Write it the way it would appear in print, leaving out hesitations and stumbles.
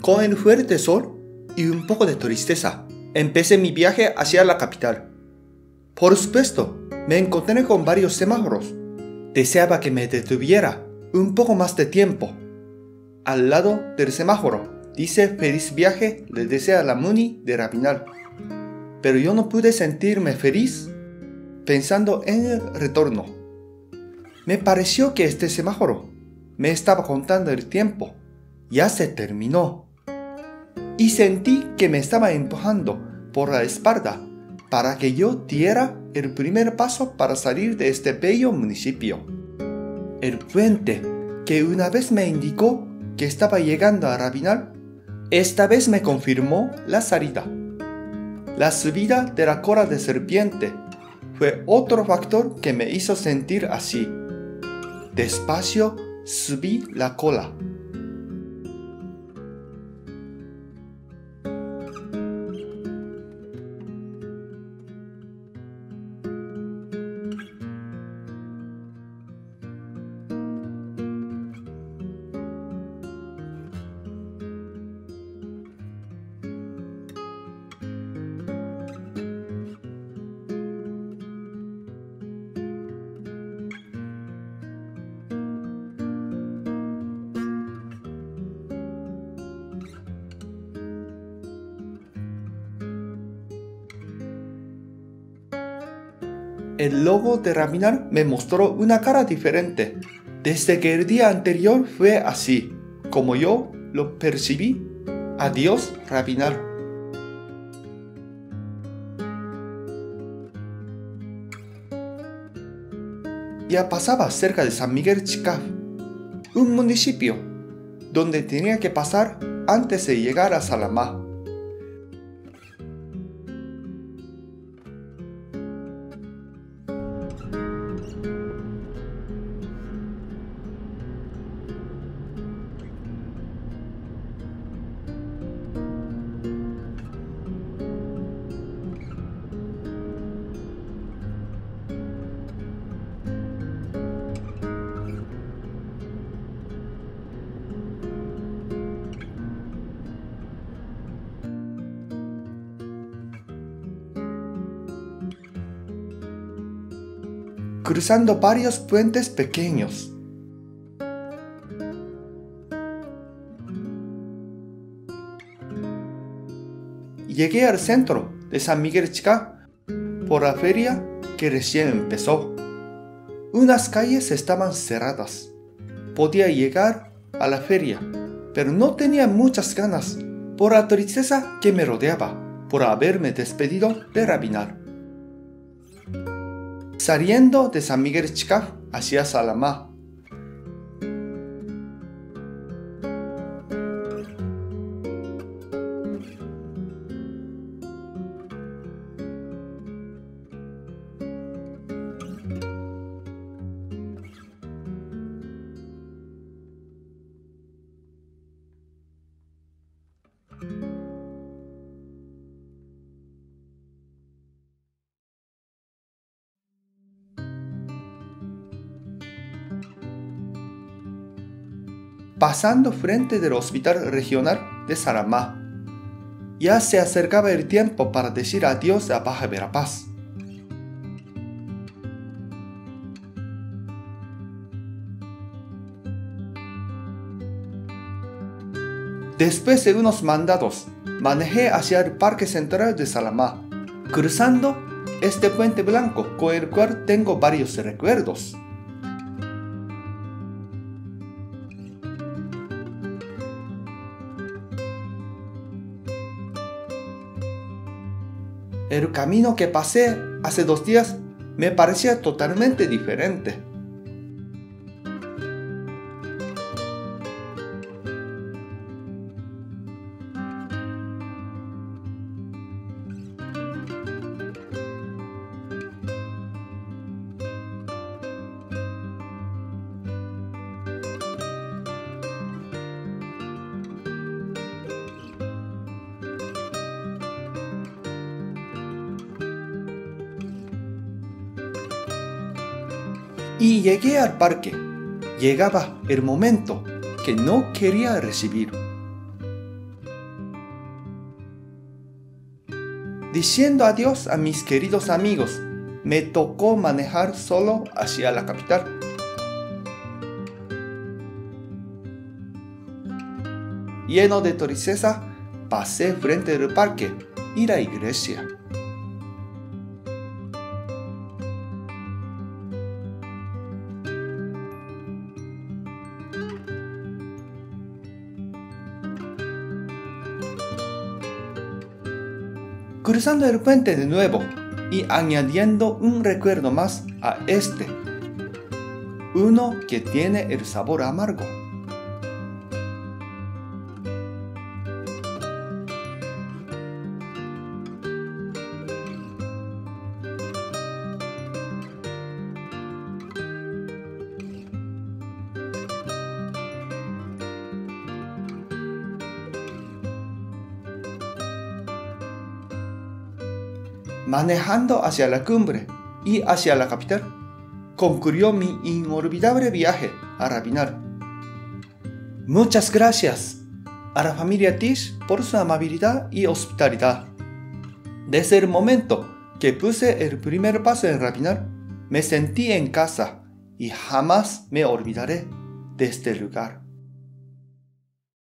Con el fuerte sol y un poco de tristeza, empecé mi viaje hacia la capital. Por supuesto, me encontré con varios semáforos. Deseaba que me detuviera un poco más de tiempo. Al lado del semáforo dice feliz viaje, le desea la Muni de Rabinal. Pero yo no pude sentirme feliz pensando en el retorno. Me pareció que este semáforo me estaba contando el tiempo. Ya se terminó. Y sentí que me estaba empujando por la espalda para que yo diera el primer paso para salir de este bello municipio. El puente que una vez me indicó que estaba llegando a Rabinal, esta vez me confirmó la salida. La subida de la cola de serpiente fue otro factor que me hizo sentir así. Despacio subí la cola. El logo de Rabinal me mostró una cara diferente. Desde que el día anterior fue así, como yo lo percibí. Adiós, Rabinal. Ya pasaba cerca de San Miguel Chicaf, un municipio donde tenía que pasar antes de llegar a Salamá. Cruzando varios puentes pequeños. Llegué al centro de San Miguel Chica por la feria que recién empezó. Unas calles estaban cerradas. Podía llegar a la feria, pero no tenía muchas ganas por la tristeza que me rodeaba por haberme despedido de Rabinal. Saliendo de San Miguel Chicaf hacia Salamá. Pasando frente del Hospital Regional de Salamá. Ya se acercaba el tiempo para decir adiós a Baja Verapaz. Después de unos mandados, manejé hacia el Parque Central de Salamá, cruzando este puente blanco con el cual tengo varios recuerdos. El camino que pasé hace 2 días me parecía totalmente diferente. Y llegué al parque. Llegaba el momento que no quería recibir. Diciendo adiós a mis queridos amigos, me tocó manejar solo hacia la capital. Lleno de tristeza, pasé frente al parque y la iglesia. Cruzando el puente de nuevo y añadiendo un recuerdo más a este, uno que tiene el sabor amargo. Manejando hacia la cumbre y hacia la capital, concluyó mi inolvidable viaje a Rapinar. Muchas gracias a la familia Tish por su amabilidad y hospitalidad. Desde el momento que puse el primer paso en Rapinar, me sentí en casa y jamás me olvidaré de este lugar.